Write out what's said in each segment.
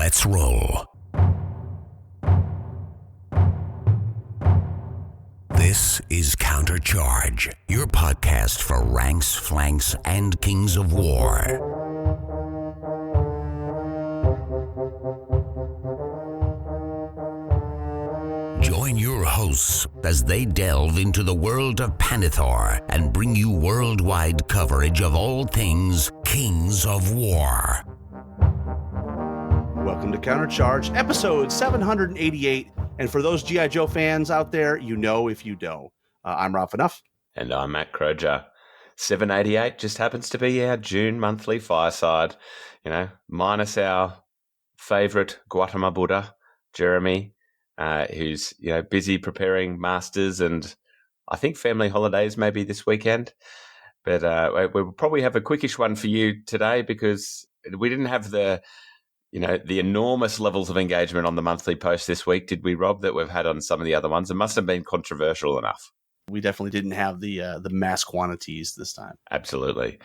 Let's roll. This is Countercharge, your podcast for ranks, flanks, and kings of war. Join your hosts as they delve into the world of Panithor and bring you worldwide coverage of all things Kings of War. Welcome to Countercharge, episode 788. And for those G.I. Joe fans out there, you know if you don't. I'm Rob Enough. And I'm Matt Croger. 788 just happens to be our June monthly Fireside, minus our favourite Gautama Buddha, Jeremy, who's busy preparing masters and I think family holidays maybe this weekend. But we'll probably have a quickish one for you today because we didn't have the enormous levels of engagement on the monthly post this week, did we, Rob, that we've had on some of the other ones? It must have been controversial enough. We definitely didn't have the mass quantities this time. Absolutely.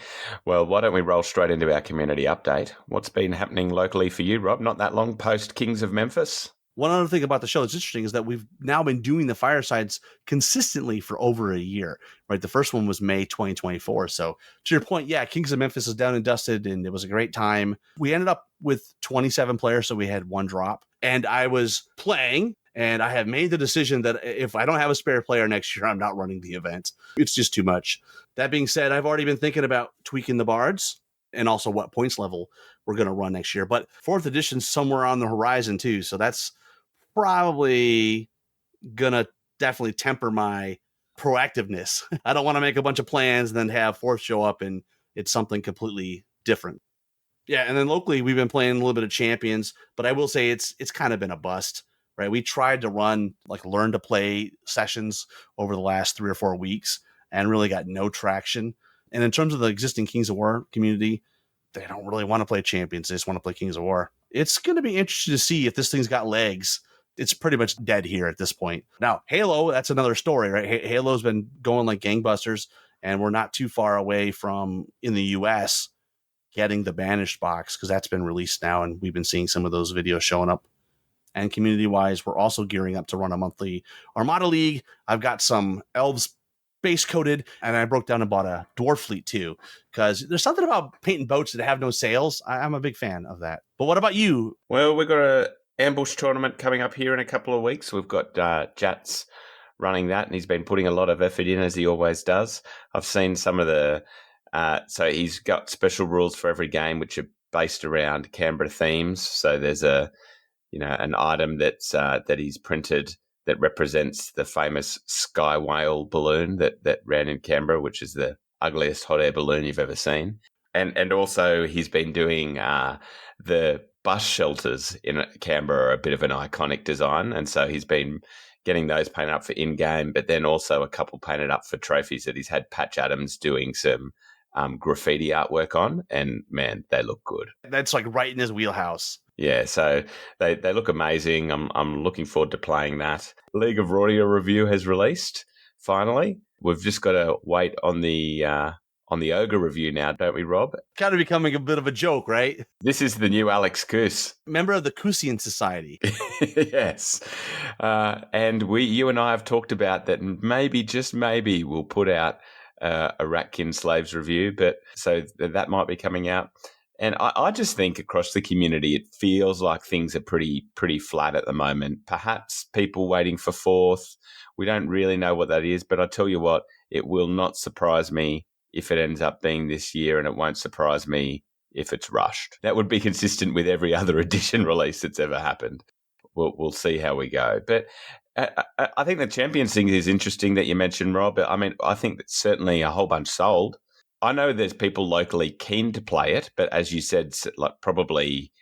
Well, why don't we roll straight into our community update? What's been happening locally for you, Rob? Not that long post Kings of Memphis. One other thing about the show that's interesting is that we've now been doing the Firesides consistently for over a year, right? The first one was May 2024. So to your point, yeah, Kings of Memphis is down and dusted, and it was a great time. We ended up with 27 players, so we had one drop. And I was playing, and I have made the decision that if I don't have a spare player next year, I'm not running the event. It's just too much. That being said, I've already been thinking about tweaking the bards and also what points level we're going to run next year. But 4th edition's somewhere on the horizon too, so that's probably going to definitely temper my proactiveness. I don't want to make a bunch of plans and then have 4th show up and it's something completely different. Yeah, and then locally, we've been playing a little bit of Champions, but I will say it's kind of been a bust, right? We tried to run learn to play sessions over the last 3 or 4 weeks and really got no traction. And in terms of the existing Kings of War community, they don't really want to play Champions. They just want to play Kings of War. It's going to be interesting to see if this thing's got legs. It's pretty much dead here at this point. Now, Halo, that's another story, right? Halo's been going like gangbusters, and we're not too far away from, in the U.S., getting the Banished box, because that's been released now, and we've been seeing some of those videos showing up. And community-wise, we're also gearing up to run a monthly Armada League. I've got some Elves base-coated, and I broke down and bought a Dwarf fleet, too, because there's something about painting boats that have no sails. I'm a big fan of that. But what about you? Well, we've got a ambush tournament coming up here in a couple of weeks. We've got Jats running that, and he's been putting a lot of effort in, as he always does. I've seen some of the so he's got special rules for every game, which are based around Canberra themes. So there's an item that's that he's printed that represents the famous sky whale balloon that ran in Canberra, which is the ugliest hot air balloon you've ever seen. And also he's been doing the bus shelters in Canberra are a bit of an iconic design, and so he's been getting those painted up for in-game, but then also a couple painted up for trophies that he's had Patch Adams doing some graffiti artwork on, and man, they look good. That's right in his wheelhouse. Yeah, so they look amazing. I'm looking forward to playing that. League of Rortia review has released, finally. We've just got to wait on the Ogre review now, don't we, Rob? Kind of becoming a bit of a joke, right? This is the new Alex Coos. Member of the Coosian Society. Yes. And you and I have talked about that maybe, just maybe, we'll put out a Ratkin Slaves review, but so that might be coming out. And I just think across the community, it feels like things are pretty flat at the moment. Perhaps people waiting for 4th. We don't really know what that is, but I tell you what, it will not surprise me if it ends up being this year, and it won't surprise me if it's rushed. That would be consistent with every other edition release that's ever happened. We'll see how we go. But I think the Champions thing is interesting that you mentioned, Rob. I mean, I think that certainly a whole bunch sold. I know there's people locally keen to play it, but as you said, probably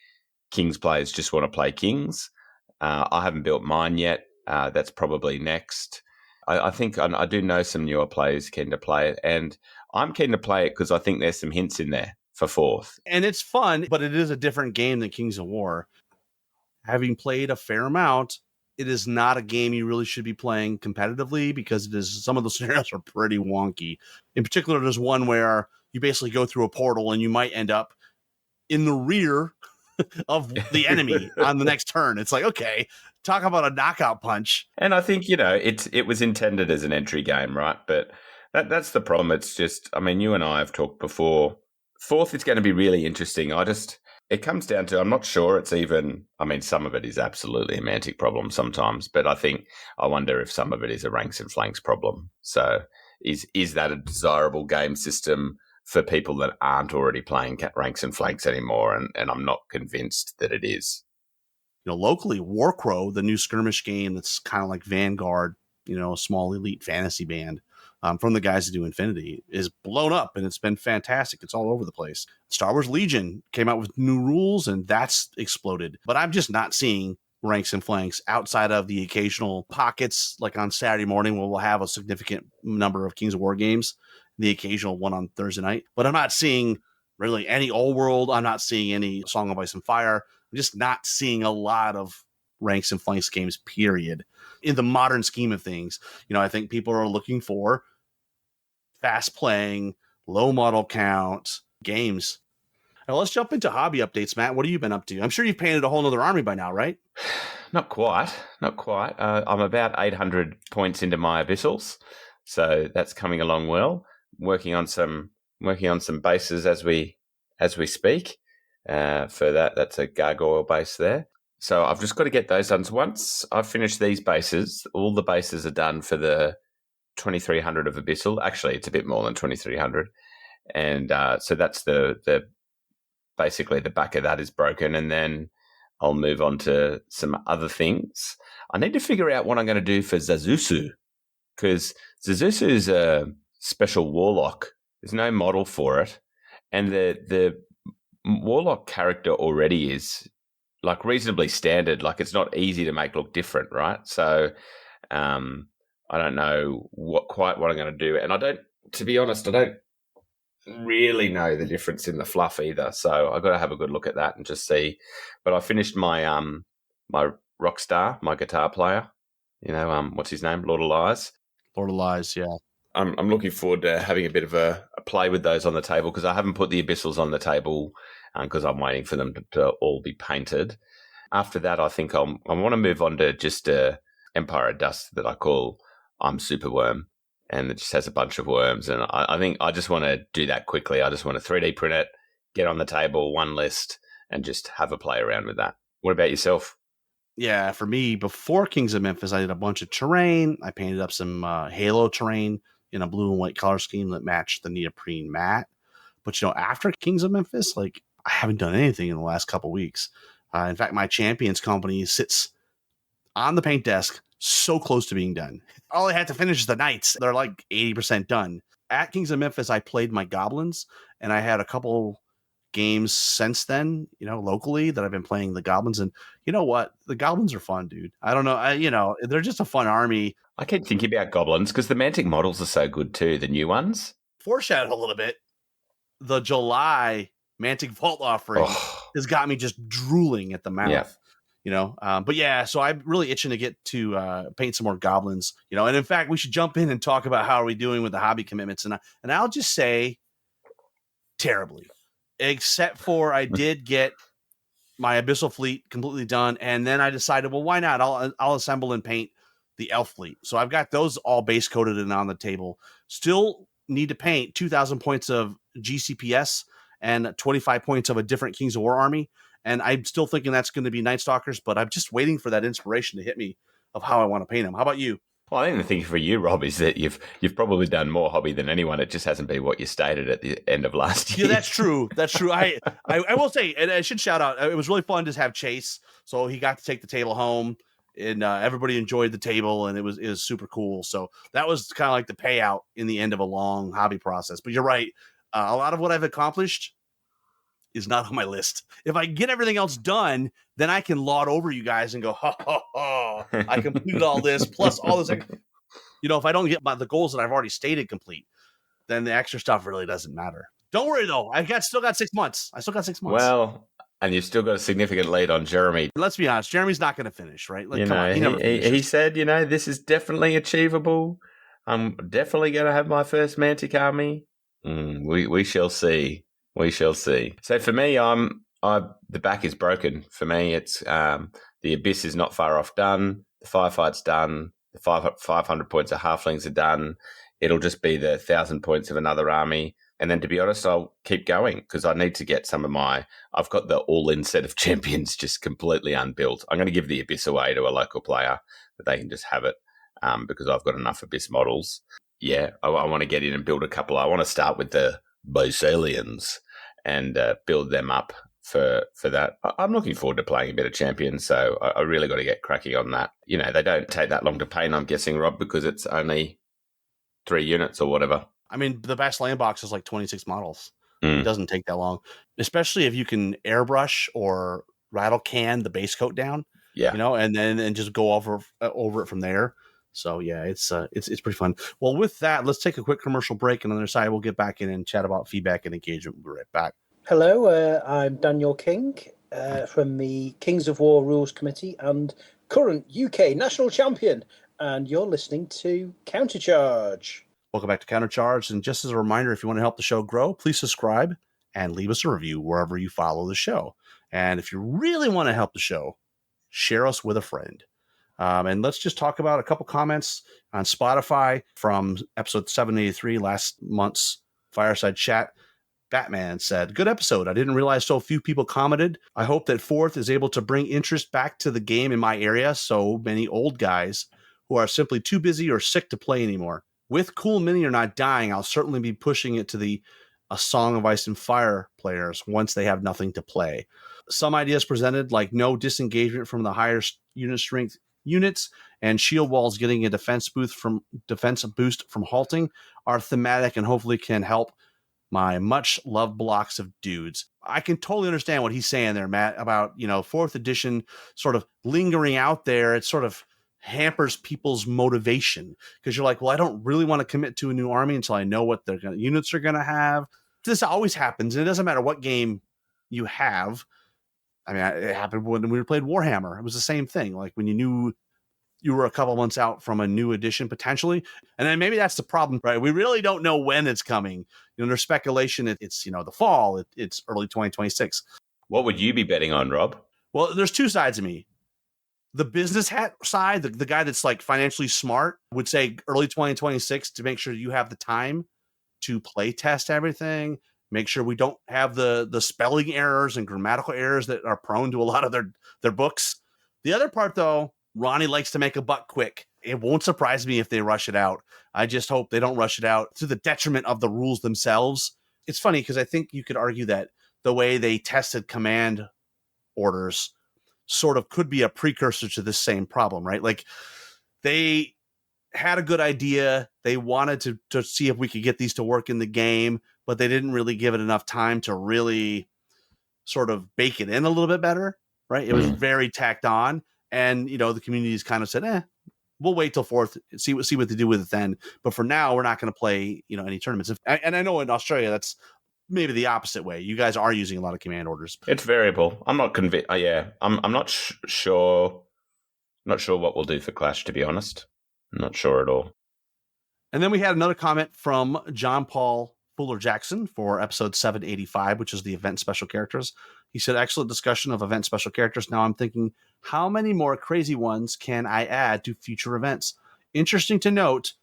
Kings players just want to play Kings. I haven't built mine yet. That's probably next. I think I do know some newer players keen to play it, and I'm keen to play it because I think there's some hints in there for 4th. And it's fun, but it is a different game than Kings of War. Having played a fair amount, it is not a game you really should be playing competitively because some of the scenarios are pretty wonky. In particular, there's one where you basically go through a portal and you might end up in the rear of the enemy on the next turn. It's like, okay, talk about a knockout punch. And I think, it was intended as an entry game, right? But that's the problem. It's just, I mean, you and I have talked before. Fourth is going to be really interesting. It comes down to, I'm not sure it's even, I mean, some of it is absolutely a Mantic problem sometimes, but I wonder if some of it is a ranks and flanks problem. So is that a desirable game system for people that aren't already playing ranks and flanks anymore? And I'm not convinced that it is. Locally, Warcrow, the new skirmish game that's kind of like Vanguard, a small elite fantasy band from the guys that do Infinity, is blown up, and it's been fantastic. It's all over the place. Star Wars Legion came out with new rules, and that's exploded. But I'm just not seeing ranks and flanks outside of the occasional pockets, like on Saturday morning where we'll have a significant number of Kings of War games, the occasional one on Thursday night. But I'm not seeing really any Old World. I'm not seeing any Song of Ice and Fire. I'm just not seeing a lot of ranks and flanks games, period. In the modern scheme of things, I think people are looking for fast playing, low model count games. Now let's jump into hobby updates, Matt. What have you been up to? I'm sure you've painted a whole nother army by now, right? Not quite. I'm about 800 points into my abyssals, so that's coming along well. Working on some bases as we speak. For that's a gargoyle base there. So I've just got to get those done. So once I've finished these bases, all the bases are done for the 2300 of abyssal. Actually, it's a bit more than 2300, and so that's the basically the back of that is broken, and then I'll move on to some other things. I need to figure out what I'm going to do for Zazusu, because Zazusu is a special warlock. There's no model for it, and the warlock character already is like reasonably standard. Like it's not easy to make look different, right? So I don't know what I'm going to do, and to be honest, I don't really know the difference in the fluff either. So I've got to have a good look at that and just see. But I finished my my rock star, my guitar player. What's his name? Lord of Lies. Lord of Lies, yeah. I'm looking forward to having a bit of a play with those on the table, because I haven't put the abyssals on the table because I'm waiting for them to all be painted. After that, I think I want to move on to just a Empire of Dust that I call I'm Superworm, and it just has a bunch of worms. And I think I just want to do that quickly. I just want to 3D print it, get on the table, one list, and just have a play around with that. What about yourself? Yeah, for me, before Kings of Memphis, I did a bunch of terrain. I painted up some Halo terrain in a blue and white color scheme that matched the neoprene mat. But, after Kings of Memphis, I haven't done anything in the last couple weeks. In fact, my Champions company sits on the paint desk, so close to being done. All I had to finish is the Knights. They're like 80% done. At Kings of Memphis, I played my Goblins, and I had a couple games since then, locally that I've been playing the Goblins. And you know what? The Goblins are fun, dude. I don't know. They're just a fun army. I keep thinking about Goblins because the Mantic models are so good too, the new ones. Foreshadow a little bit. The July Mantic Vault offering has got me just drooling at the mouth. Yeah. But yeah, so I'm really itching to get to paint some more Goblins, and in fact, we should jump in and talk about how are we doing with the hobby commitments. And I'll just say terribly, except for I did get my Abyssal fleet completely done. And then I decided, well, why not? I'll assemble and paint the Elf fleet. So I've got those all base coated and on the table. Still need to paint 2,000 points of GCPS and 25 points of a different Kings of War army. And I'm still thinking that's going to be Night Stalkers, but I'm just waiting for that inspiration to hit me of how I want to paint them. How about you? Well, I think the thing for you, Rob, is that you've probably done more hobby than anyone. It just hasn't been what you stated at the end of last year. Yeah, that's true. That's true. I will say, and I should shout out, it was really fun to have Chase. So he got to take the table home, and everybody enjoyed the table, and it was super cool. So that was kind of like the payout in the end of a long hobby process. But you're right. A lot of what I've accomplished is not on my list. If I get everything else done, then I can laud over you guys and go, ha, ha, ha, I completed all this, plus all this. If I don't get the goals that I've already stated complete, then the extra stuff really doesn't matter. Don't worry, though. Still got 6 months. I still got 6 months. Well, and you've still got a significant lead on Jeremy. Let's be honest. Jeremy's not going to finish, right? Come on, he said, this is definitely achievable. I'm definitely going to have my first Mantic army. We shall see. We shall see. So for me, I've the back is broken for me. It's the Abyss is not far off done. The Firefight's done. The 500 points of Halflings are done. It'll just be the 1,000 points of another army. And then, to be honest, I'll keep going because I need to get some of I've got the all-in set of champions just completely unbuilt. I'm going to give the Abyss away to a local player that they can just have it because I've got enough Abyss models. Yeah, I want to get in and build a couple. I want to start with the Bosalians and build them up for that. I'm looking forward to playing a bit of Champions, so I really got to get cracking on that. They don't take that long to paint, I'm guessing, Rob, because it's only 3 units or whatever. I mean, the best land box is like 26 models. It doesn't take that long, especially if you can airbrush or rattle can the base coat down. Yeah, and then just go over it from there. So yeah, it's pretty fun. Well, with that, let's take a quick commercial break, and on the other side, we'll get back in and chat about feedback and engagement. We'll be right back. Hello, I'm Daniel King from the Kings of War Rules Committee and current UK national champion, and you're listening to Countercharge. Welcome back to Countercharge, and just as a reminder, if you want to help the show grow, please subscribe and leave us a review wherever you follow the show. And if you really want to help the show, share us with a friend. And let's just talk about a couple comments on Spotify from episode 783, last month's Fireside Chat. Batman said, "Good episode. I didn't realize so few people commented. I hope that 4th is able to bring interest back to the game in my area. So many old guys who are simply too busy or sick to play anymore. With Cool Mini or not dying, I'll certainly be pushing it to the A Song of Ice and Fire players once they have nothing to play. Some ideas presented, like no disengagement from the higher unit strength units and shield walls getting a defense boost from halting, are thematic and hopefully can help my much loved blocks of dudes." I can totally understand what he's saying there, Matt, about 4th edition sort of lingering out there. It sort of hampers people's motivation because you're like, well, I don't really want to commit to a new army until I know what their units are going to have. This always happens, and it doesn't matter what game you have. I mean, it happened when we played Warhammer. It was the same thing. Like when you knew you were a couple months out from a new edition potentially. And then maybe that's the problem, right? We really don't know when it's coming. There's speculation. It's the fall. It's early 2026. What would you be betting on, Rob? Well, there's two sides of me. The business hat side, the guy that's like financially smart, would say early 2026 to make sure you have the time to play test everything. Make sure we don't have the spelling errors and grammatical errors that are prone to a lot of their books. The other part, though, Ronnie likes to make a buck quick. It won't surprise me if they rush it out. I just hope they don't rush it out to the detriment of the rules themselves. It's funny because I think you could argue that the way they tested command orders sort of could be a precursor to this same problem, right? Like they had a good idea. They wanted to see if we could get these to work in the game, but they didn't really give it enough time to really sort of bake it in a little bit better, right? It was very tacked on. And, the community's kind of said, we'll wait till 4th, see what they do with it then. But for now, we're not going to play, any tournaments. And I know in Australia, that's maybe the opposite way. You guys are using a lot of command orders. It's variable. I'm not convinced. I'm not sure. Not sure what we'll do for Clash, to be honest. I'm not sure at all. And then we had another comment from John Paul Fuller Jackson for episode 785, which is the event special characters. He said, "Excellent discussion of event special characters. Now I'm thinking, how many more crazy ones can I add to future events? Interesting to note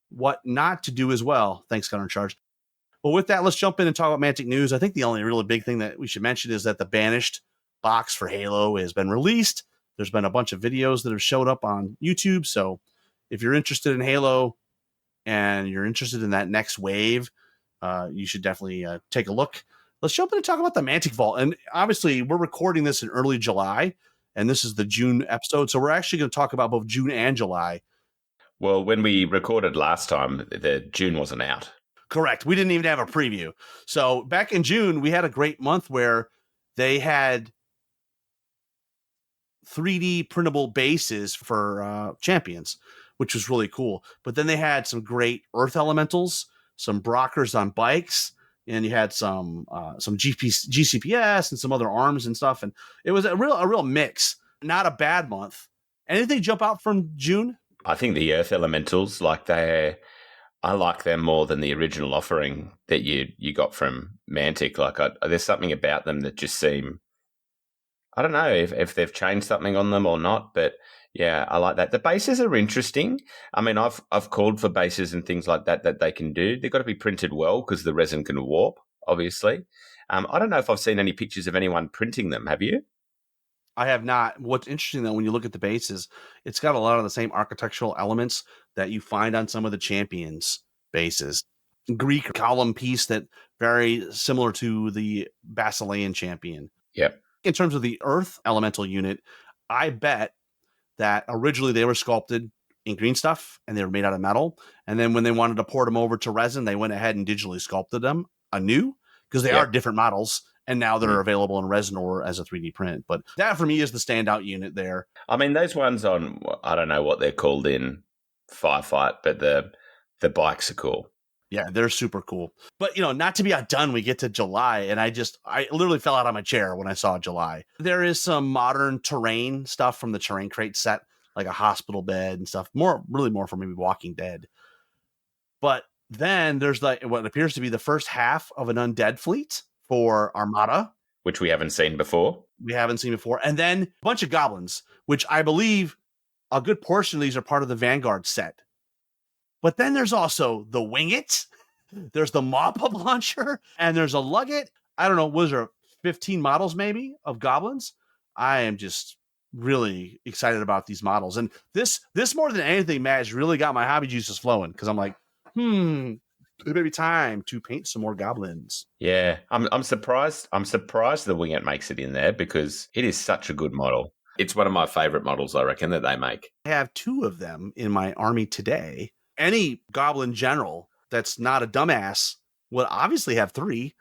what not to do as well. Thanks, Gunner Charge." Well, with that, let's jump in and talk about Mantic news. I think the only really big thing that we should mention is that the Banished box for Halo has been released. There's been a bunch of videos that have showed up on YouTube. So if you're interested in Halo and you're interested in that next wave, you should definitely take a look. Let's jump in and talk about the Mantic Vault. And obviously, we're recording this in early July, and this is the June episode. So we're actually going to talk about both June and July. Well, when we recorded last time, the June wasn't out. Correct. We didn't even have a preview. So back in June, we had a great month where they had 3D printable bases for champions, which was really cool. But then they had some great Earth Elementals, some Brockers on bikes, and you had some GCPS and some other arms and stuff. And it was a real mix. Not a bad month. Anything jump out from June? I think the Earth Elementals, I like them more than the original offering that you got from Mantic. There's something about them that just seem I don't know if they've changed something on them or not, but yeah, I like that. The bases are interesting. I mean, I've called for bases and things like that they can do. They've got to be printed well because the resin can warp, obviously. I don't know if I've seen any pictures of anyone printing them. Have you? I have not. What's interesting though, when you look at the bases, it's got a lot of the same architectural elements that you find on some of the champions bases. Greek column piece that very similar to the Basilean champion. Yep. In terms of the Earth elemental unit, I bet that originally they were sculpted in green stuff and they were made out of metal. And then when they wanted to port them over to resin, they went ahead and digitally sculpted them anew because they are different models. And now they're available in resin or as a 3D print. But that for me is the standout unit there. I mean, those ones on, I don't know what they're called in Firefight, but the bikes are cool. Yeah, they're super cool. But, not to be outdone, we get to July, and I literally fell out of my chair when I saw July. There is some modern terrain stuff from the terrain crate set, like a hospital bed and stuff. Really more for maybe Walking Dead. But then there's what appears to be the first half of an undead fleet for Armada, which we haven't seen before. And then a bunch of goblins, which I believe a good portion of these are part of the Vanguard set. But then there's also the Wing It, there's the Mop-Up Launcher, and there's a Lugget. I don't know, was there 15 models maybe of goblins? I am just really excited about these models. And this more than anything, Matt, has really got my hobby juices flowing because I'm like, it may be time to paint some more goblins. Yeah, I'm surprised. I'm surprised the Wing It makes it in there because it is such a good model. It's one of my favorite models, I reckon, that they make. I have 2 of them in my army today. Any goblin general that's not a dumbass will obviously have 3.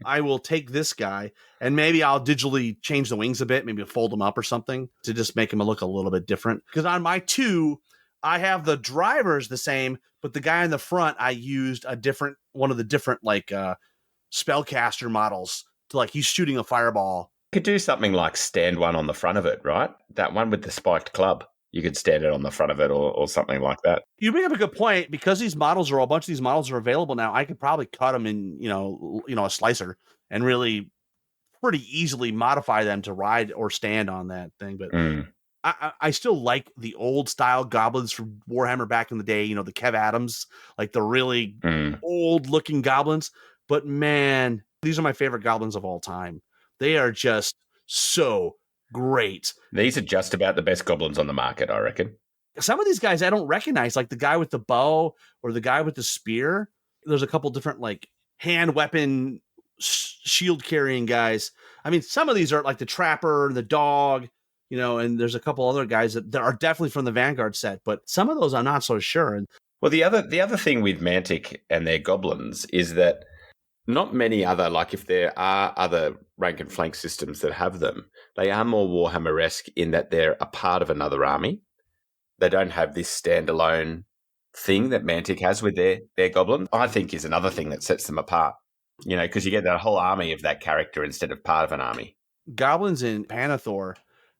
I will take this guy and maybe I'll digitally change the wings a bit, maybe fold them up or something to just make him look a little bit different. Because on my 2, I have the drivers the same, but the guy in the front, I used one of the different spellcaster models to he's shooting a fireball. You could do something like stand one on the front of it, right? That one with the spiked club. You could stand it on the front of it or something like that. You bring up a good point because a bunch of these models are available now. I could probably cut them in, a slicer and really pretty easily modify them to ride or stand on that thing. But I still like the old style goblins from Warhammer back in the day, the Kev Adams, like the really old looking goblins. But man, these are my favorite goblins of all time. They are just so great. These are just about the best goblins on the market, I reckon. Some of these guys I don't recognize, like the guy with the bow or the guy with the spear. There's a couple different hand weapon shield carrying guys. I mean, some of these are like the trapper and the dog, and there's a couple other guys that are definitely from the Vanguard set, but some of those I'm not so sure. Well, the other thing with Mantic and their goblins is that not many other, if there are other rank and flank systems that have them, they are more Warhammer-esque in that they're a part of another army. They don't have this standalone thing that Mantic has with their goblin. I think is another thing that sets them apart, because you get that whole army of that character instead of part of an army. Goblins in Panathor,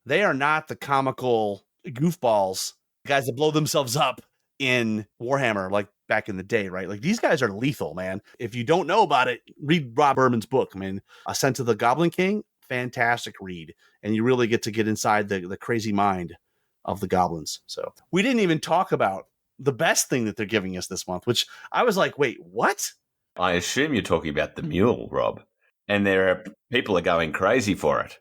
they are not the comical goofballs, guys that blow themselves up in Warhammer like back in the day, right? Like these guys are lethal, man. If you don't know about it, read Rob Berman's book. I mean, Ascent of the Goblin King, fantastic read. And you really get inside the crazy mind of the goblins. So we didn't even talk about the best thing that they're giving us this month, which I was like, wait, what? I assume you're talking about the mule, Rob. And people are going crazy for it.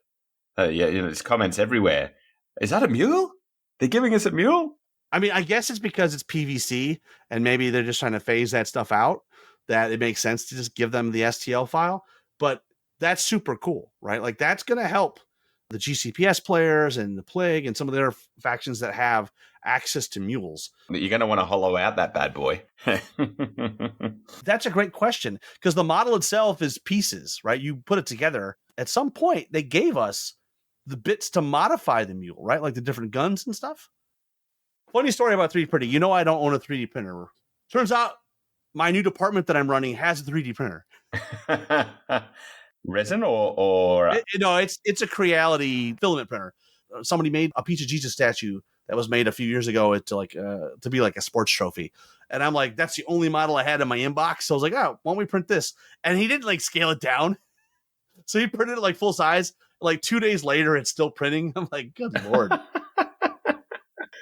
There's comments everywhere. Is that a mule? They're giving us a mule? I mean, I guess it's because it's PVC and maybe they're just trying to phase that stuff out, that it makes sense to just give them the STL file. But that's super cool, right? Like that's going to help the GCPS players and the Plague and some of their factions that have access to mules. You're going to want to hollow out that bad boy. That's a great question because the model itself is pieces, right? You put it together. At some point, they gave us the bits to modify the mule, right? Like the different guns and stuff. Funny story about 3D printing. I don't own a 3D printer. Turns out my new department that I'm running has a 3D printer. Resin or it's a Creality filament printer. Somebody made a Peach of Jesus statue that was made a few years ago to be like a sports trophy. And I'm like, that's the only model I had in my inbox. So I was like, oh, why don't we print this? And he didn't scale it down. So he printed it full size. Like 2 days later, it's still printing. I'm like, good Lord.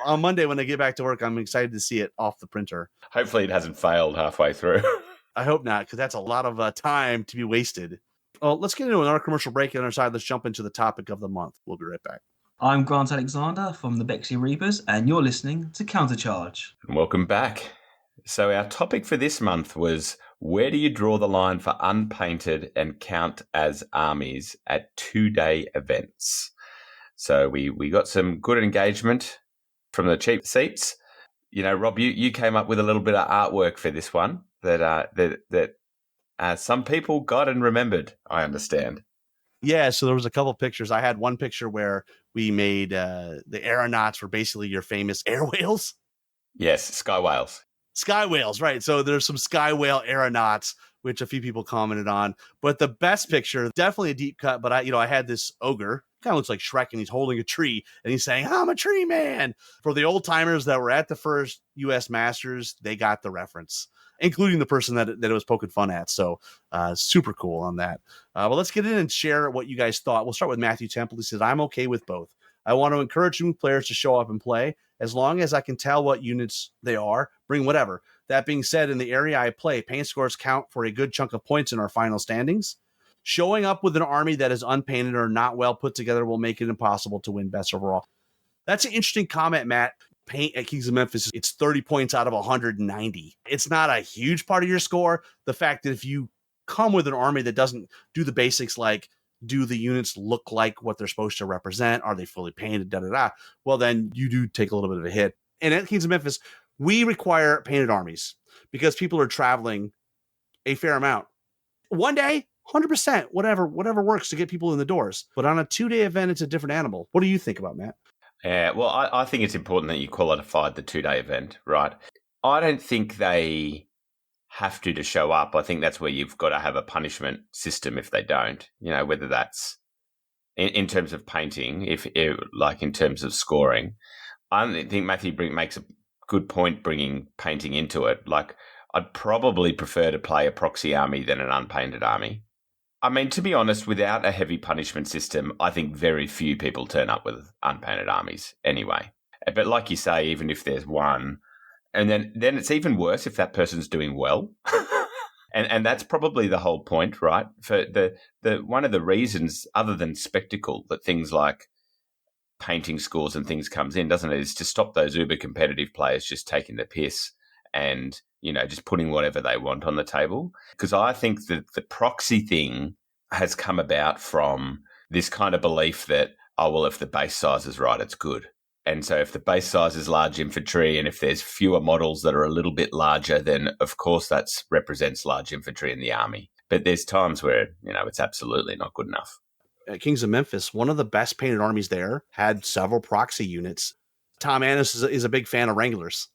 On Monday, when I get back to work, I'm excited to see it off the printer. Hopefully it hasn't failed halfway through. I hope not, because that's a lot of time to be wasted. Well, let's get into another commercial break on our side. Let's jump into the topic of the month. We'll be right back. I'm Grant Alexander from the Bexley Reapers, and you're listening to Countercharge. And welcome back. So our topic for this month was, where do you draw the line for unpainted and count as armies at 2-day events? So we got some good engagement from the cheap seats. You know, Rob, you came up with a little bit of artwork for this one that some people got and remembered, I understand. Yeah, so there was a couple pictures. I had one picture where we made the aeronauts were basically your famous air whales. Yes, sky whales. Sky whales, right. So there's some sky whale aeronauts, which a few people commented on. But the best picture, definitely a deep cut, but I had this ogre, kind of looks like Shrek, and he's holding a tree, and he's saying, I'm a tree man. For the old timers that were at the first U.S. Masters, they got the reference, including the person that it was poking fun at. So super cool on that. Well, let's get in and share what you guys thought. We'll start with Matthew Temple. He says, I'm okay with both. I want to encourage new players to show up and play. As long as I can tell what units they are, bring whatever. That being said, in the area I play, paint scores count for a good chunk of points in our final standings. Showing up with an army that is unpainted or not well put together will make it impossible to win best overall. That's an interesting comment, Matt. Paint at Kings of Memphis, it's 30 points out of 190. It's not a huge part of your score. The fact that if you come with an army that doesn't do the basics like, do the units look like what they're supposed to represent? Are they fully painted? Well, then you do take a little bit of a hit. And at Kings of Memphis, we require painted armies because people are traveling a fair amount. One day, 100%, whatever works to get people in the doors. But on a 2-day event, it's a different animal. What do you think about, Matt? Yeah, well, I think it's important that you qualified the 2-day event, right? I don't think they have to show up. I think that's where you've got to have a punishment system if they don't, you know, whether that's in terms of painting, like in terms of scoring. I think Matthew makes a good point bringing painting into it. Like, I'd probably prefer to play a proxy army than an unpainted army. I mean, to be honest, without a heavy punishment system, I think very few people turn up with unpainted armies anyway. But like you say, even if there's one, and then it's even worse if that person's doing well. and that's probably the whole point, right? For the one of the reasons, other than spectacle, that things like painting scores and things comes in, doesn't it, is to stop those uber competitive players just taking the piss and, you know, just putting whatever they want on the table. Because I think that the proxy thing has come about from this kind of belief that, oh, well, if the base size is right, it's good. And so if the base size is large infantry and if there's fewer models that are a little bit larger, then of course that represents large infantry in the army. But there's times where, you know, it's absolutely not good enough. At Kings of Memphis, one of the best painted armies there had several proxy units. Tom Annis is a big fan of Wranglers.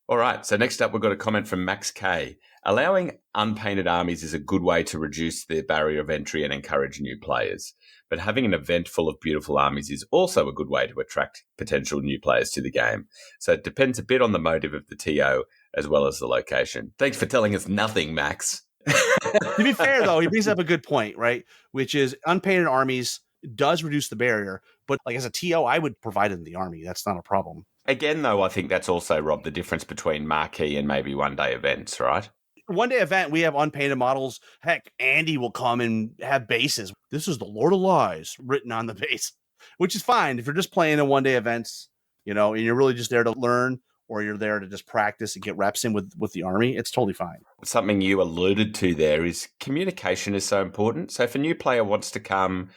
All right, so next up, we've got a comment from Max K. Allowing unpainted armies is a good way to reduce the barrier of entry and encourage new players. But having an event full of beautiful armies is also a good way to attract potential new players to the game. So it depends a bit on the motive of the TO as well as the location. Thanks for telling us nothing, Max. To be fair, though, he brings up a good point, right? Which is unpainted armies does reduce the barrier. But like as a TO, I would provide it in the army. That's not a problem. Again, though, I think that's also, Rob, the difference between marquee and maybe one-day events, right? One-day event, we have unpainted models. Heck, Andy will come and have bases. This is the Lord of Lies written on the base, which is fine. If you're just playing in one-day events, you know, and you're really just there to learn or you're there to just practice and get reps in with the army, it's totally fine. Something you alluded to there is communication is so important. So if a new player wants to come,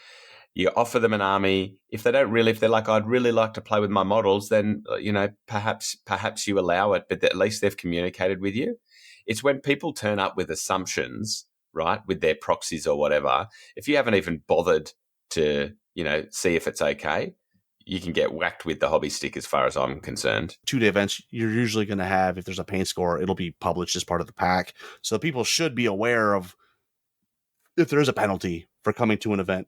you offer them an army. If they're like, I'd really like to play with my models, then, you know, perhaps you allow it, but at least they've communicated with you. It's when people turn up with assumptions, right, with their proxies or whatever. If you haven't even bothered to, you know, see if it's okay, you can get whacked with the hobby stick as far as I'm concerned. 2-day events, you're usually going to have, if there's a paint score, it'll be published as part of the pack. So people should be aware of if there is a penalty for coming to an event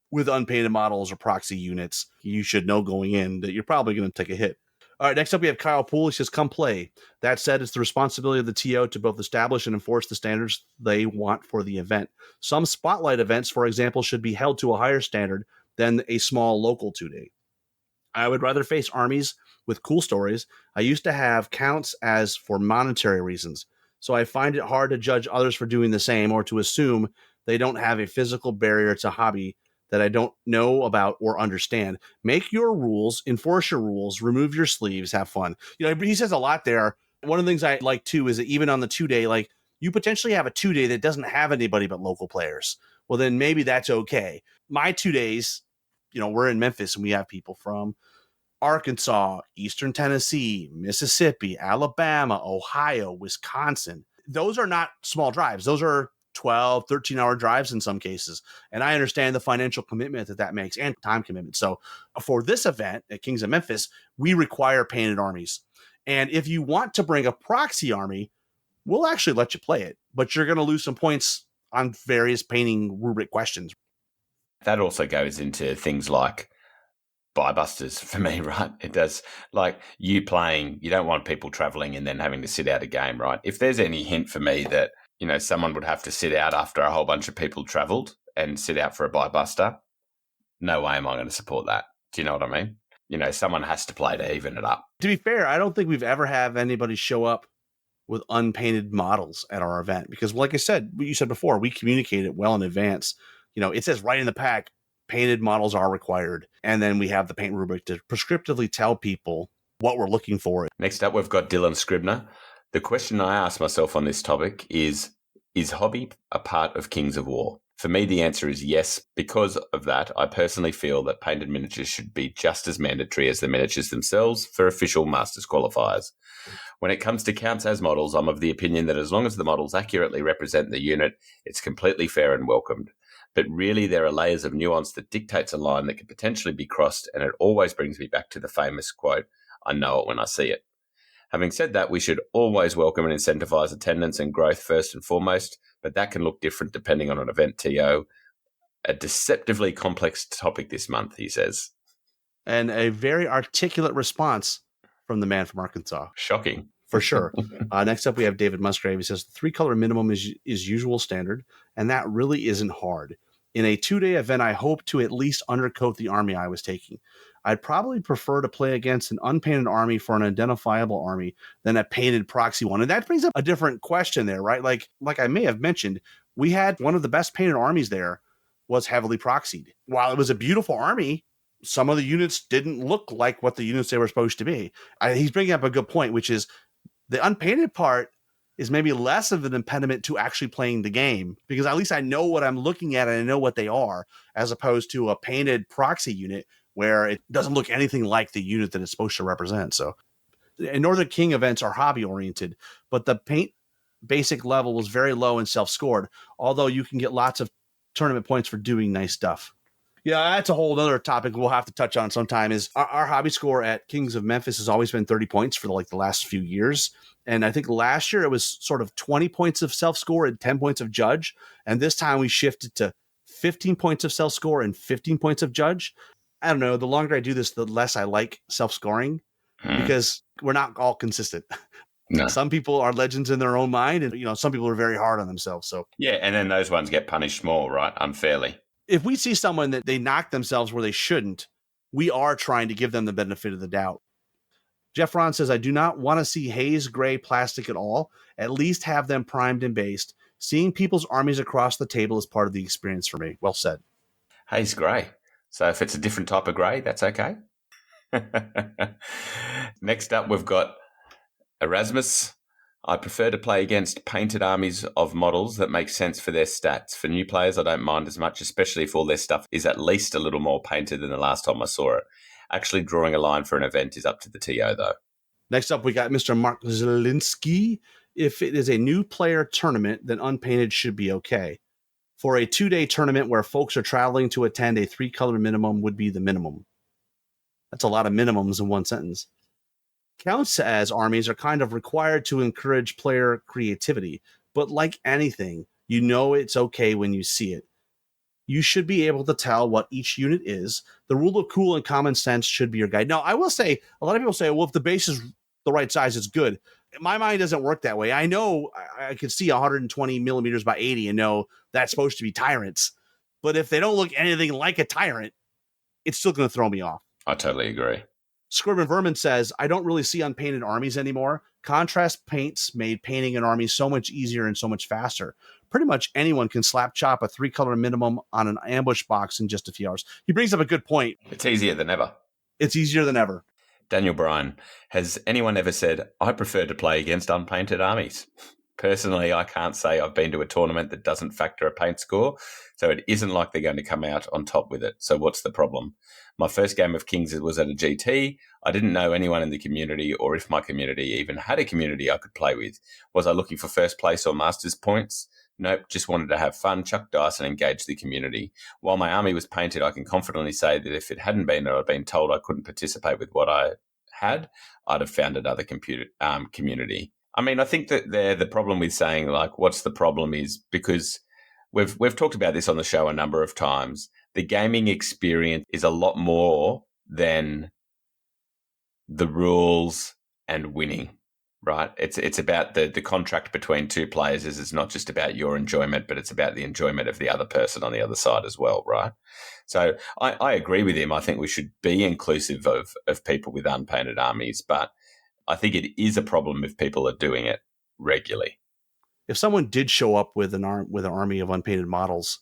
with unpainted models or proxy units. You should know going in that you're probably going to take a hit. All right, next up we have Kyle Poole. He says, come play. That said, it's the responsibility of the TO to both establish and enforce the standards they want for the event. Some spotlight events, for example, should be held to a higher standard than a small local 2-day. I would rather face armies with cool stories. I used to have counts as for monetary reasons, so I find it hard to judge others for doing the same or to assume they don't have a physical barrier to hobby that I don't know about or understand. Make your rules, enforce your rules, remove your sleeves, have fun. He says a lot there. One of the things I like too is that even on the 2-day, like you potentially have a 2-day that doesn't have anybody but local players. Well, then maybe that's okay. My 2 days, we're in Memphis and we have people from Arkansas, Eastern Tennessee, Mississippi, Alabama, Ohio, Wisconsin. Those are not small drives. Those are 12, 13-hour drives in some cases. And I understand the financial commitment that makes and time commitment. So for this event at Kings of Memphis, we require painted armies. And if you want to bring a proxy army, we'll actually let you play it. But you're going to lose some points on various painting rubric questions. That also goes into things like buy busters for me, right? It does. Like you playing, you don't want people traveling and then having to sit out a game, right? If there's any hint for me that, someone would have to sit out after a whole bunch of people traveled and sit out for a buy buster, no way am I going to support that. Do you know what I mean? Someone has to play to even it up. To be fair, I don't think we've ever had anybody show up with unpainted models at our event because, like I said, what you said before, we communicate it well in advance. It says right in the pack, painted models are required. And then we have the paint rubric to prescriptively tell people what we're looking for. Next up, we've got Dylan Scribner. The question I ask myself on this topic is hobby a part of Kings of War? For me, the answer is yes. Because of that, I personally feel that painted miniatures should be just as mandatory as the miniatures themselves for official Masters qualifiers. When it comes to counts as models, I'm of the opinion that as long as the models accurately represent the unit, it's completely fair and welcomed. But really, there are layers of nuance that dictates a line that could potentially be crossed, and it always brings me back to the famous quote, "I know it when I see it." Having said that, we should always welcome and incentivize attendance and growth first and foremost, but that can look different depending on an event TO. A deceptively complex topic this month, he says. And a very articulate response from the man from Arkansas. Shocking. For sure. Next up, we have David Musgrave. He says, the 3-color minimum is usual standard, and that really isn't hard. In a 2-day event, I hope to at least undercoat the army I was taking. I'd probably prefer to play against an unpainted army for an identifiable army than a painted proxy one. And that brings up a different question there, right? Like I may have mentioned, we had one of the best painted armies there was heavily proxied. While it was a beautiful army, some of the units didn't look like what the units they were supposed to be. He's bringing up a good point, which is the unpainted part is maybe less of an impediment to actually playing the game because at least I know what I'm looking at and I know what they are, as opposed to a painted proxy unit where it doesn't look anything like the unit that it's supposed to represent. So Northern King events are hobby oriented, but the paint basic level was very low and self-scored, although you can get lots of tournament points for doing nice stuff. Yeah, that's a whole other topic we'll have to touch on sometime. Is our hobby score at Kings of Memphis has always been 30 points for the last few years. And I think last year it was sort of 20 points of self-score and 10 points of judge. And this time we shifted to 15 points of self-score and 15 points of judge. I don't know. The longer I do this, the less I like self-scoring because we're not all consistent. No. Some people are legends in their own mind, and some people are very hard on themselves. So yeah, and then those ones get punished more, right? Unfairly. If we see someone that they knock themselves where they shouldn't, we are trying to give them the benefit of the doubt. Jeff Ron says, I do not want to see haze gray plastic at all. At least have them primed and based. Seeing people's armies across the table is part of the experience for me. Well said. Haze gray. So if it's a different type of gray, that's okay. Next up, we've got Erasmus. I prefer to play against painted armies of models that make sense for their stats. For new players, I don't mind as much, especially if all their stuff is at least a little more painted than the last time I saw it. Actually drawing a line for an event is up to the TO, though. Next up, we got Mr. Mark Zielinski. If it is a new player tournament, then unpainted should be okay. For a 2-day tournament where folks are traveling to attend, a 3-color minimum would be the minimum. That's a lot of minimums in one sentence. Counts as armies are kind of required to encourage player creativity, but like anything, it's okay when you see it. You should be able to tell what each unit is. The rule of cool and common sense should be your guide. Now, I will say, a lot of people say, well, if the base is the right size, it's good. My mind doesn't work that way. I know I could see 120 millimeters by 80 and know that's supposed to be tyrants. But if they don't look anything like a tyrant, it's still going to throw me off. I totally agree. Scriven Vermin says, I don't really see unpainted armies anymore. Contrast paints made painting an army so much easier and so much faster. Pretty much anyone can slap chop a 3-color minimum on an ambush box in just a few hours. He brings up a good point. It's easier than ever. It's easier than ever. Daniel Bryan, has anyone ever said, I prefer to play against unpainted armies? Personally, I can't say I've been to a tournament that doesn't factor a paint score, so it isn't like they're going to come out on top with it. So what's the problem? My first game of Kings was at a GT. I didn't know anyone in the community, or if my community even had a community I could play with. Was I looking for first place or Masters points? Nope, just wanted to have fun, chuck dice and engage the community. While my army was painted, I can confidently say that if it hadn't been or I'd been told I couldn't participate with what I had, I'd have found another community. I mean, I think that the problem with saying, like, what's the problem is because we've talked about this on the show a number of times. The gaming experience is a lot more than the rules and winning, right? It's about the contract between two players. It's not just about your enjoyment, but it's about the enjoyment of the other person on the other side as well, right? So I agree with him. I think we should be inclusive of people with unpainted armies, but I think it is a problem if people are doing it regularly. If someone did show up with an army of unpainted models,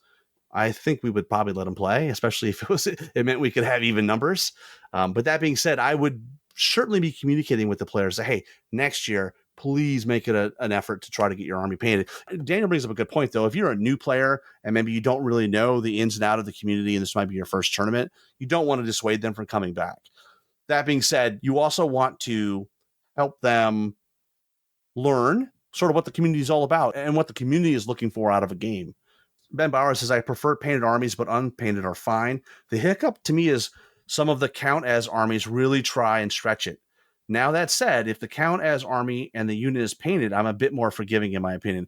I think we would probably let them play, especially if it meant we could have even numbers. But that being said, I would certainly be communicating with the players. Say, hey, next year, please make it an effort to try to get your army painted. Daniel brings up a good point, though. If you're a new player and maybe you don't really know the ins and out of the community and this might be your first tournament, you don't want to dissuade them from coming back. That being said, you also want to help them learn sort of what the community is all about and what the community is looking for out of a game. Ben Bauer says, I prefer painted armies, but unpainted are fine. The hiccup to me is some of the count as armies really try and stretch it. Now, that said, if the count as army and the unit is painted, I'm a bit more forgiving in my opinion.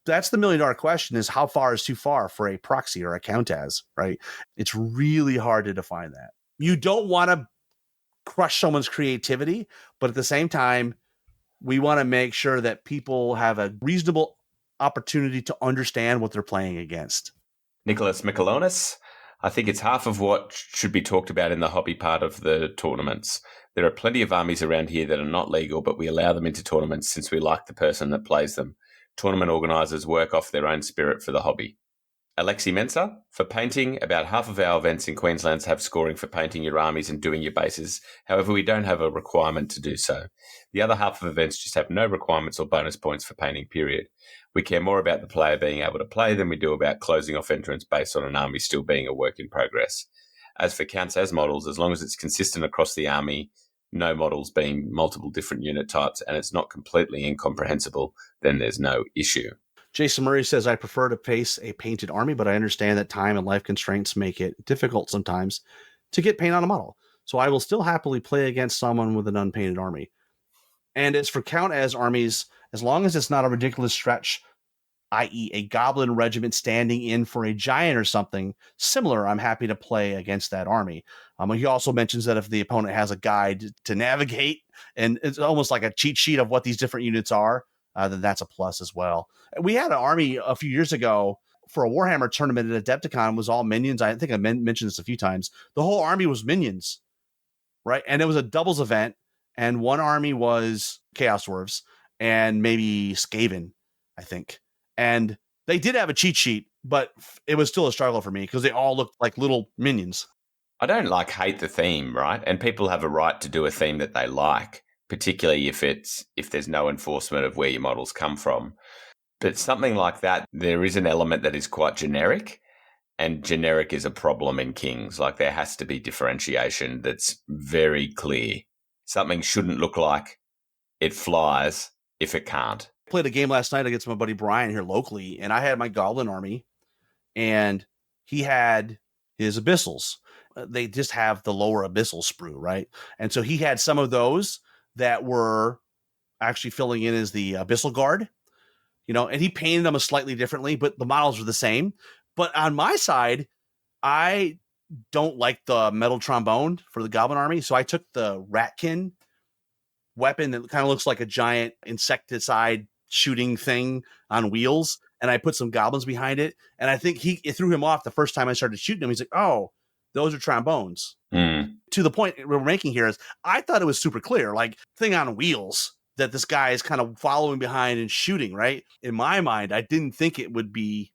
That's the $1 million question, is how far is too far for a proxy or a count as, right? It's really hard to define that. You don't want to crush someone's creativity, but at the same time, we want to make sure that people have a reasonable opportunity to understand what they're playing against. Nicholas Michalonis, I think it's half of what should be talked about in the hobby part of the tournaments. There are plenty of armies around here that are not legal, but we allow them into tournaments since we like the person that plays them. Tournament organisers work off their own spirit for the hobby. Alexi Mensa, for painting, about half of our events in Queensland have scoring for painting your armies and doing your bases. However, we don't have a requirement to do so. The other half of events just have no requirements or bonus points for painting, period. We care more about the player being able to play than we do about closing off entrance based on an army still being a work in progress. As for counts as models, as long as it's consistent across the army, no models being multiple different unit types, and it's not completely incomprehensible, then there's no issue. Jason Murray says, I prefer to face a painted army, but I understand that time and life constraints make it difficult sometimes to get paint on a model. So I will still happily play against someone with an unpainted army. And as for count as armies, as long as it's not a ridiculous stretch, i.e. a goblin regiment standing in for a giant or something similar, I'm happy to play against that army. He also mentions that if the opponent has a guide to navigate, and it's almost like a cheat sheet of what these different units are, then that's a plus as well. We had an army a few years ago for a Warhammer tournament at Adepticon, was all minions. I think I mentioned this a few times. The whole army was minions, right? And it was a doubles event, and one army was Chaos Dwarves and maybe Skaven, I think. And they did have a cheat sheet, but it was still a struggle for me because they all looked like little minions. I don't hate the theme, right? And people have a right to do a theme that they like, particularly if there's no enforcement of where your models come from. But something like that, there is an element that is quite generic, and generic is a problem in Kings. Like, there has to be differentiation that's very clear. Something shouldn't look like it flies if it can't. I played a game last night against my buddy Brian here locally, and I had my Goblin army, and he had his Abyssals. They just have the lower Abyssal sprue, right? And so he had some of those that were actually filling in as the Abyssal Guard, and he painted them slightly differently, but the models were the same. But on my side, I don't like the metal trombone for the Goblin army, so I took the Ratkin weapon that kind of looks like a giant insecticide shooting thing on wheels, and I put some goblins behind it, and I think it threw him off the first time I started shooting him. He's like, oh, those are trombones. Mm. To the point we're making here is I thought it was super clear, like thing on wheels that this guy is kind of following behind and shooting, right? In my mind, I didn't think it would be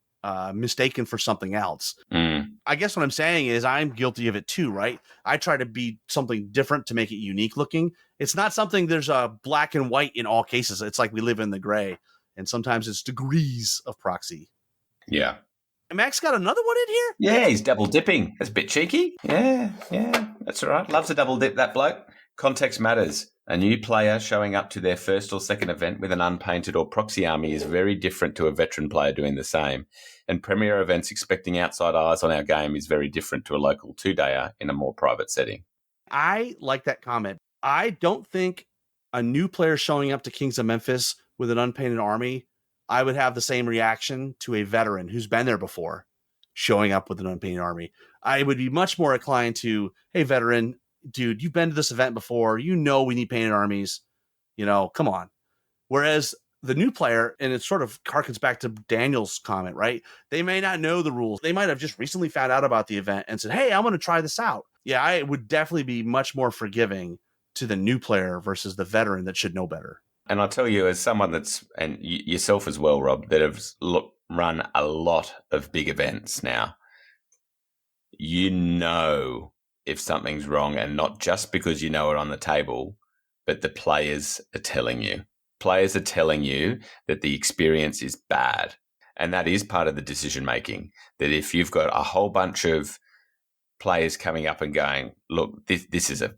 mistaken for something else. Mm. I guess what I'm saying is I'm guilty of it too, right? I try to be something different to make it unique looking. It's not something there's a black and white in all cases. It's like we live in the gray, and sometimes it's degrees of proxy. Yeah. And Max got another one in here? Yeah, he's double dipping. That's a bit cheeky. Yeah, that's all right. Loves a double dip, that bloke. Context matters. A new player showing up to their first or second event with an unpainted or proxy army is very different to a veteran player doing the same. And premier events expecting outside eyes on our game is very different to a local two-dayer in a more private setting. I like that comment. I don't think a new player showing up to Kings of Memphis with an unpainted army, I would have the same reaction to a veteran who's been there before showing up with an unpainted army. I would be much more inclined to, hey, veteran, dude, you've been to this event before. You know we need painted armies. Come on. Whereas the new player, and it sort of harkens back to Daniel's comment, right? They may not know the rules. They might have just recently found out about the event and said, hey, I'm going to try this out. Yeah, I would definitely be much more forgiving to the new player versus the veteran that should know better. And I'll tell you, as someone and yourself as well, Rob, that have run a lot of big events now, if something's wrong, and not just because you know it on the table, but the players are telling you. Players are telling you that the experience is bad. And that is part of the decision making, that if you've got a whole bunch of players coming up and going, look, this is a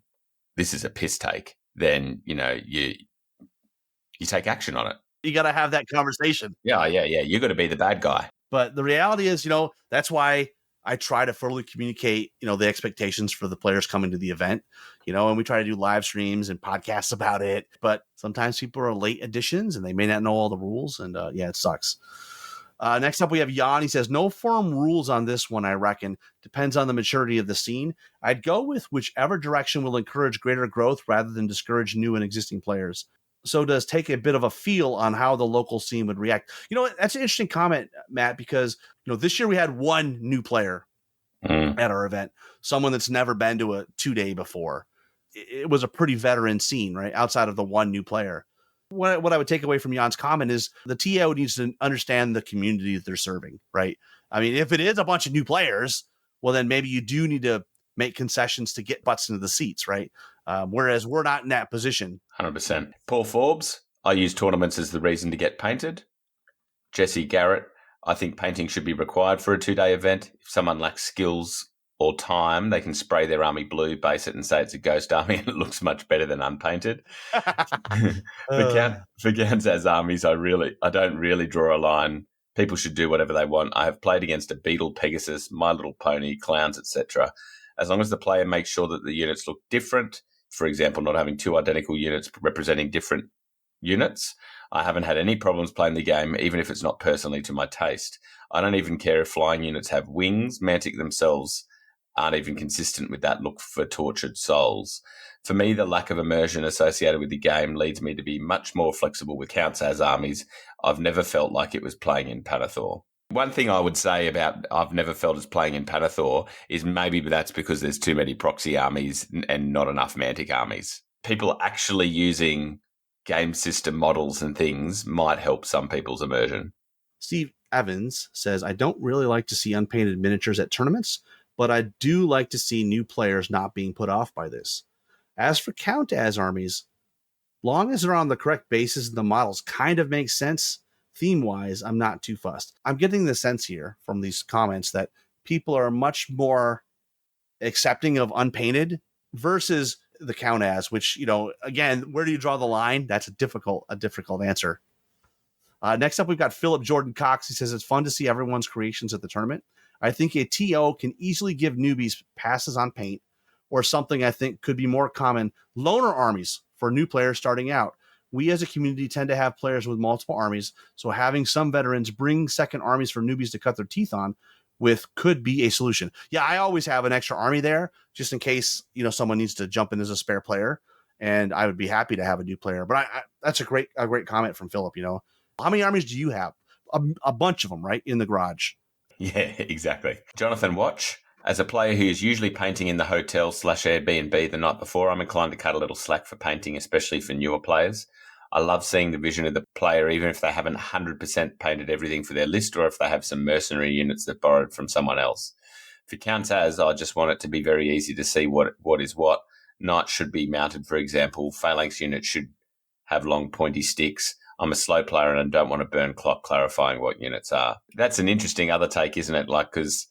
piss take, then, you take action on it. You got to have that conversation. Yeah. You got to be the bad guy. But the reality is, that's why I try to fully communicate, the expectations for the players coming to the event, and we try to do live streams and podcasts about it. But sometimes people are late additions and they may not know all the rules. And it sucks. Next up, we have Jan. He says, no firm rules on this one, I reckon. Depends on the maturity of the scene. I'd go with whichever direction will encourage greater growth rather than discourage new and existing players. So does take a bit of a feel on how the local scene would react. That's an interesting comment, Matt, because, this year we had one new player at our event, someone that's never been to a 2-day before. It was a pretty veteran scene, right? Outside of the one new player. What I would take away from Jan's comment is the TO needs to understand the community that they're serving, right? I mean, if it is a bunch of new players, well, then maybe you do need to make concessions to get butts into the seats, right? Whereas we're not in that position. 100%. Paul Forbes, I use tournaments as the reason to get painted. Jesse Garrett, I think painting should be required for a 2-day event. If someone lacks skills or time, they can spray their army blue, base it, and say it's a ghost army, and it looks much better than unpainted. For Kansas armies, I don't really draw a line. People should do whatever they want. I have played against a Beetle, Pegasus, My Little Pony, Clowns, etc. As long as the player makes sure that the units look different, for example, not having 2 identical units representing different units, I haven't had any problems playing the game, even if it's not personally to my taste. I don't even care if flying units have wings. Mantic themselves aren't even consistent with that look for tortured souls. For me, the lack of immersion associated with the game leads me to be much more flexible with counts as armies. I've never felt like it was playing in Panathor. One thing I would say about I've never felt as playing in Panathor is maybe that's because there's too many proxy armies and not enough Mantic armies. People actually using game system models and things might help some people's immersion. Steve Evans says, I don't really like to see unpainted miniatures at tournaments, but I do like to see new players not being put off by this. As for count as armies, long as they're on the correct basis and the models kind of make sense, theme-wise, I'm not too fussed. I'm getting the sense here from these comments that people are much more accepting of unpainted versus the count as, which, again, where do you draw the line? That's a difficult answer. Next up, we've got Philip Jordan Cox. He says, it's fun to see everyone's creations at the tournament. I think a TO can easily give newbies passes on paint, or something I think could be more common, loaner armies for new players starting out. We as a community tend to have players with multiple armies, so having some veterans bring second armies for newbies to cut their teeth on with could be a solution. Yeah, I always have an extra army there just in case, someone needs to jump in as a spare player, and I would be happy to have a new player. But that's a great comment from Philip. How many armies do you have? A bunch of them, right, in the garage. Yeah, exactly. Jonathan Watch, As a player who is usually painting in the hotel/Airbnb the night before, I'm inclined to cut a little slack for painting, especially for newer players. I love seeing the vision of the player, even if they haven't 100% painted everything for their list or if they have some mercenary units that borrowed from someone else. If it counts as, I just want it to be very easy to see what is what. Knights should be mounted, for example. Phalanx units should have long pointy sticks. I'm a slow player and I don't want to burn clock clarifying what units are. That's an interesting other take, isn't it? Like, because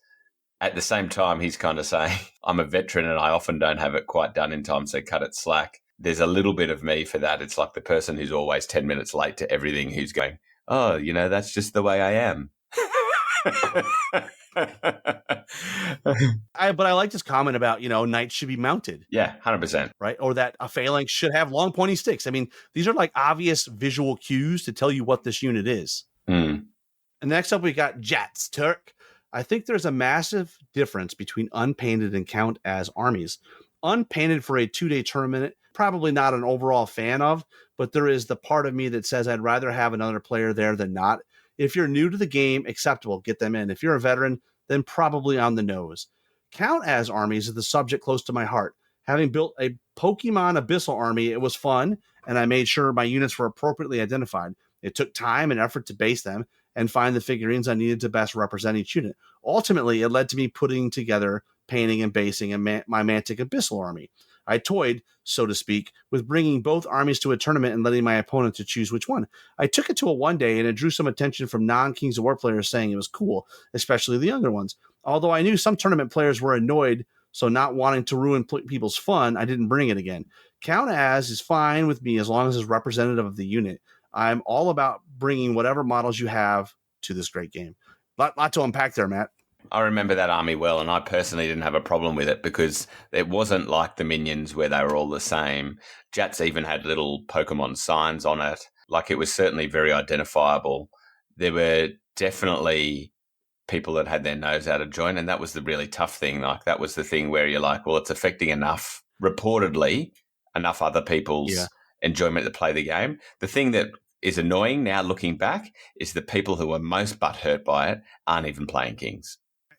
at the same time, he's kind of saying, I'm a veteran and I often don't have it quite done in time, so cut it slack. There's a little bit of me for that. It's like the person who's always 10 minutes late to everything who's going, oh, that's just the way I am. But I like this comment about, knights should be mounted. Yeah, 100%. Right? Or that a phalanx should have long pointy sticks. I mean, these are like obvious visual cues to tell you what this unit is. Mm. And next up, we got Jats Turk. I think there's a massive difference between unpainted and count as armies. Unpainted for a 2-day tournament, probably not an overall fan of, but there is the part of me that says I'd rather have another player there than not. If you're new to the game, acceptable, get them in. If you're a veteran, then probably on the nose. Count as armies is the subject close to my heart. Having built a Pokemon Abyssal army, it was fun, and I made sure my units were appropriately identified. It took time and effort to base them and find the figurines I needed to best represent each unit. Ultimately, it led to me putting together, painting, and basing my Mantic Abyssal army. I toyed, so to speak, with bringing both armies to a tournament and letting my opponent to choose which one. I took it to a one-day, and it drew some attention from non-Kings of War players saying it was cool, especially the younger ones. Although I knew some tournament players were annoyed, so not wanting to ruin people's fun, I didn't bring it again. Count as is fine with me as long as it's representative of the unit. I'm all about bringing whatever models you have to this great game. Lot to unpack there, Matt. I remember that army well, and I personally didn't have a problem with it because it wasn't like the minions where they were all the same. Jats even had little Pokemon signs on it. Like, it was certainly very identifiable. There were definitely people that had their nose out of joint, and that was the really tough thing. Like, that was the thing where you're like, well, it's affecting enough, reportedly, enough other people's enjoyment to play the game. The thing that is annoying now looking back is the people who are most butthurt by it aren't even playing Kings.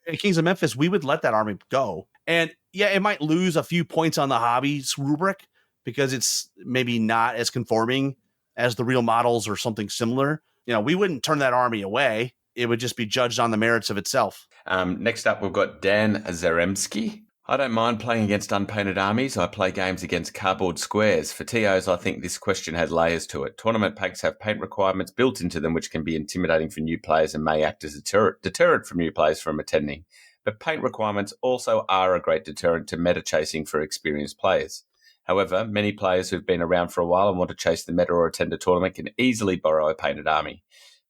At Kings of Memphis, we would let that army go. And yeah, it might lose a few points on the hobby's rubric because it's maybe not as conforming as the real models or something similar. We wouldn't turn that army away. It would just be judged on the merits of itself. Next up, we've got Dan Zaremski. I don't mind playing against unpainted armies. I play games against cardboard squares. For TOs, I think this question has layers to it. Tournament packs have paint requirements built into them, which can be intimidating for new players and may act as a deterrent for new players from attending. But paint requirements also are a great deterrent to meta chasing for experienced players. However, many players who've been around for a while and want to chase the meta or attend a tournament can easily borrow a painted army.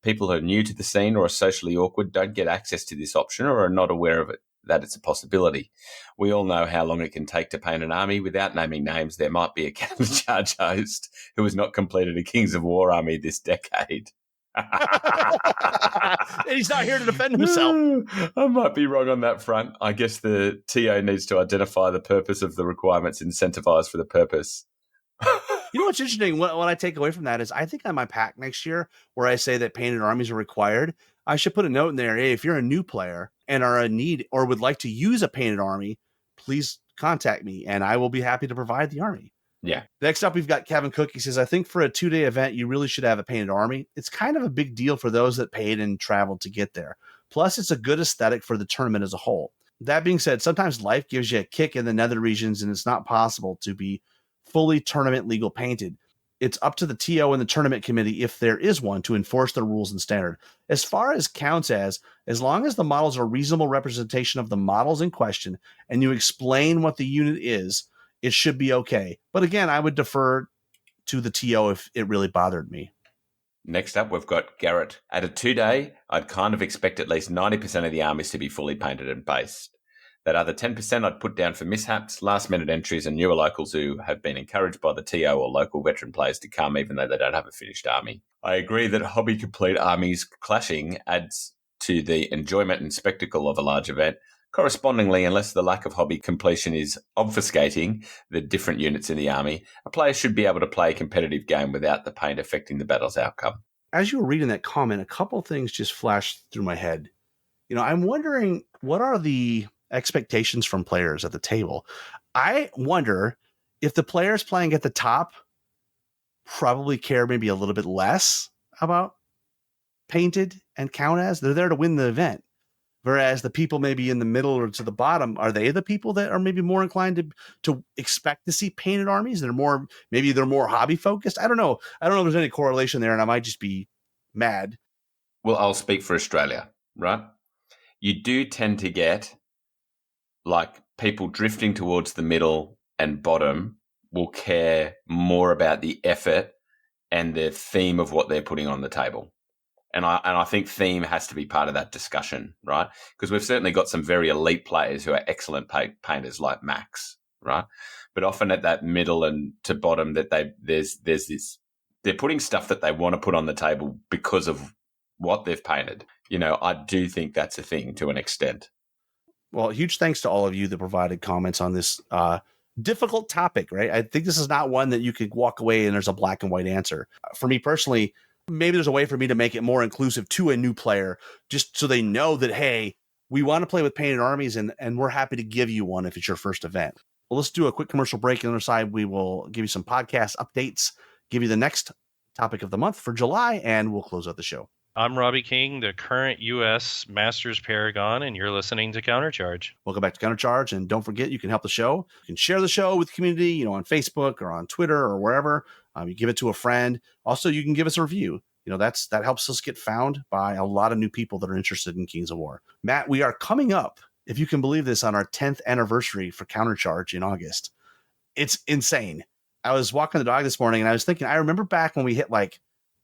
People who are new to the scene or are socially awkward don't get access to this option or are not aware of it, that it's a possibility. We all know how long it can take to paint an army. Without naming names, there might be a counter-charge host who has not completed a Kings of War army this decade. And he's not here to defend himself. I might be wrong on that front. I guess the TO needs to identify the purpose of the requirements, incentivize for the purpose. What's interesting? What I take away from that is I think on my pack next year where I say that painted armies are required, I should put a note in there. Hey, if you're a new player and are in need or would like to use a painted army, please contact me and I will be happy to provide the army. Yeah. Next up, we've got Kevin Cook. He says, I think for a 2-day event, you really should have a painted army. It's kind of a big deal for those that paid and traveled to get there. Plus, it's a good aesthetic for the tournament as a whole. That being said, sometimes life gives you a kick in the nether regions and it's not possible to be fully tournament legal painted. It's up to the TO and the tournament committee, if there is one, to enforce the rules and standard. As far as counts as long as the models are a reasonable representation of the models in question and you explain what the unit is, it should be okay. But again, I would defer to the TO if it really bothered me. Next up, we've got Garrett. At a 2-day, I'd kind of expect at least 90% of the armies to be fully painted and based. That other 10% I'd put down for mishaps, last-minute entries, and newer locals who have been encouraged by the TO or local veteran players to come even though they don't have a finished army. I agree that hobby-complete armies clashing adds to the enjoyment and spectacle of a large event. Correspondingly, unless the lack of hobby completion is obfuscating the different units in the army, a player should be able to play a competitive game without the paint affecting the battle's outcome. As you were reading that comment, a couple things just flashed through my head. I'm wondering, what are the expectations from players at the table. I wonder if the players playing at the top probably care maybe a little bit less about painted and count as. They're there to win the event. Whereas the people maybe in the middle or to the bottom, are they the people that are maybe more inclined to expect to see painted armies? They're more hobby focused. I don't know. I don't know if there's any correlation there, and I might just be mad. Well, I'll speak for Australia, right? You do tend to get like people drifting towards the middle and bottom will care more about the effort and the theme of what they're putting on the table. And I think theme has to be part of that discussion, right? Because we've certainly got some very elite players who are excellent painters like Max, right? But often at that middle and to bottom that there's this, they're putting stuff that they want to put on the table because of what they've painted. You know, I do think that's a thing to an extent. Well, huge thanks to all of you that provided comments on this difficult topic, right? I think this is not one that you could walk away and there's a black and white answer. For me personally, maybe there's a way for me to make it more inclusive to a new player, just so they know that, hey, we want to play with painted armies and we're happy to give you one if it's your first event. Well, let's do a quick commercial break. On the other side, we will give you some podcast updates, give you the next topic of the month for July, and we'll close out the show. I'm Robbie King, the current U.S. Masters Paragon, and you're listening to Countercharge. Welcome back to Countercharge, and don't forget, you can help the show. You can share the show with the community, you know, on Facebook or on Twitter or wherever. You give it to a friend. Also, you can give us a review. You know, that helps us get found by a lot of new people that are interested in Kings of War. Matt, we are coming up, if you can believe this, on our 10th anniversary for Countercharge in August. It's insane. I was walking the dog this morning and I was thinking, I remember back when we hit like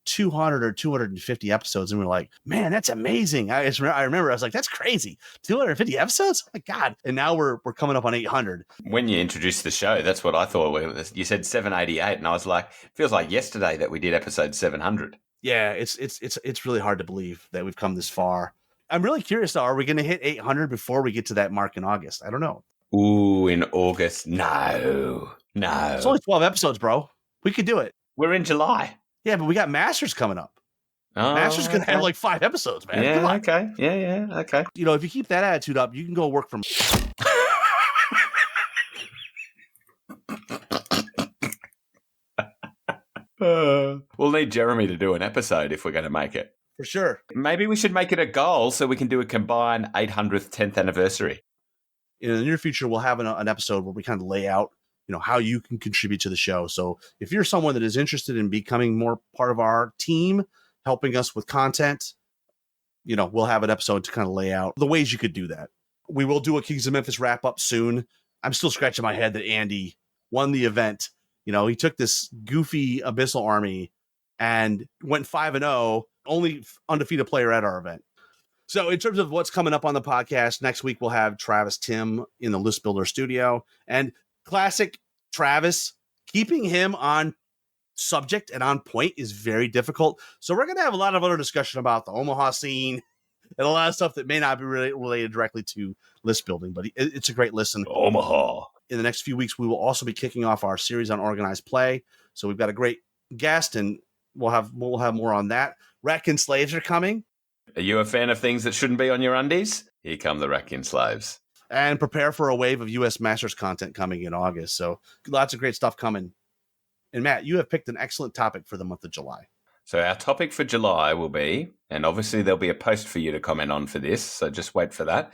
200 or 250 episodes and we're like, man, that's amazing. I remember I was like, that's crazy. 250 episodes? Oh my God. And now we're coming up on 800. When you introduced the show, that's what I thought. You said 788 and I was like, it feels like yesterday that we did episode 700. Yeah, it's really hard to believe that we've come this far. I'm really curious though, are we going to hit 800 before we get to that mark in August? I don't know. Ooh, in August? No. It's only 12 episodes, bro. We could do it. We're in July. Yeah, but we got Masters coming up. Oh, Masters going to have like 5 episodes, man. Yeah, okay. Yeah, okay. You know, if you keep that attitude up, you can go work from... We'll need Jeremy to do an episode if we're going to make it. For sure. Maybe we should make it a goal so we can do a combined 800th, 10th anniversary. In the near future, we'll have an episode where we kind of lay out, you know, how you can contribute to the show. So if you're someone that is interested in becoming more part of our team, helping us with content, you know, we'll have an episode to kind of lay out the ways you could do that. We will do a Kings of Memphis wrap up soon. I'm still scratching my head that Andy won the event. You know, he took this goofy Abyssal army and went 5-0, only undefeated player at our event. So in terms of what's coming up on the podcast, next week we'll have Travis Tim in the List Builder studio. And classic Travis, keeping him on subject and on point is very difficult. So we're going to have a lot of other discussion about the Omaha scene and a lot of stuff that may not be related directly to list building, but it's a great listen. Omaha. In the next few weeks, we will also be kicking off our series on organized play. So we've got a great guest, and we'll have more on that. Ratkin Slaves are coming. Are you a fan of things that shouldn't be on your undies? Here come the Ratkin Slaves. And prepare for a wave of U.S. Masters content coming in August. So lots of great stuff coming. And Matt, you have picked an excellent topic for the month of July. So our topic for July will be, and obviously there'll be a post for you to comment on for this, so just wait for that.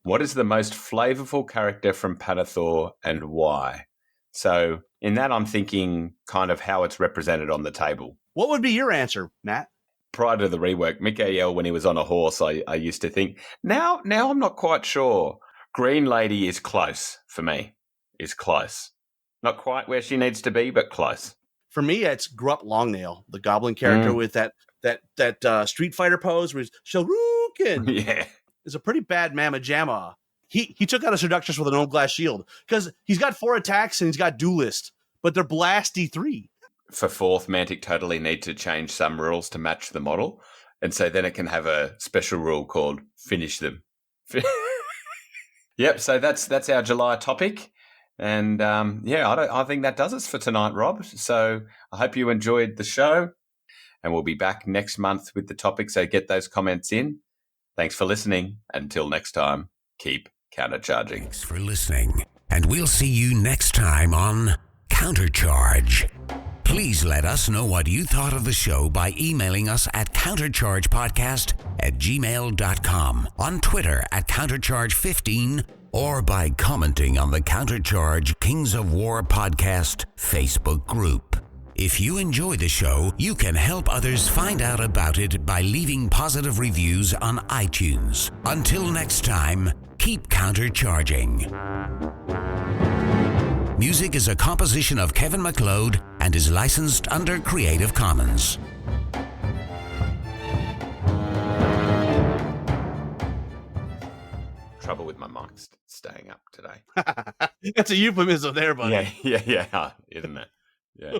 What is the most flavorful character from Panathor and why? So in that, I'm thinking kind of how it's represented on the table. What would be your answer, Matt? Prior to the rework, Mikael, when he was on a horse, I used to think, now I'm not quite sure. Green Lady is close for me, is close. Not quite where she needs to be, but close. For me, it's Grupp Longnail, the goblin character with that Street Fighter pose where he's Shoryuken. Yeah. Is a pretty bad Mamma Jamma. He took out a Seductress with an old glass shield because he's got 4 attacks and he's got Duelist, but they're blasty 3. For 4th, Mantic totally need to change some rules to match the model. And so then it can have a special rule called finish them. Yep, so that's our July topic. And I think that does it for tonight, Rob. So I hope you enjoyed the show. And we'll be back next month with the topic. So get those comments in. Thanks for listening. Until next time, keep countercharging. Thanks for listening, and we'll see you next time on Countercharge. Please let us know what you thought of the show by emailing us at counterchargepodcast@gmail.com, on Twitter at countercharge15, or by commenting on the Countercharge Kings of War podcast Facebook group. If you enjoy the show, you can help others find out about it by leaving positive reviews on iTunes. Until next time, keep countercharging. Music is a composition of Kevin MacLeod and is licensed under Creative Commons. Trouble with my mic staying up today. That's a euphemism there, buddy. Yeah, isn't it? Yeah.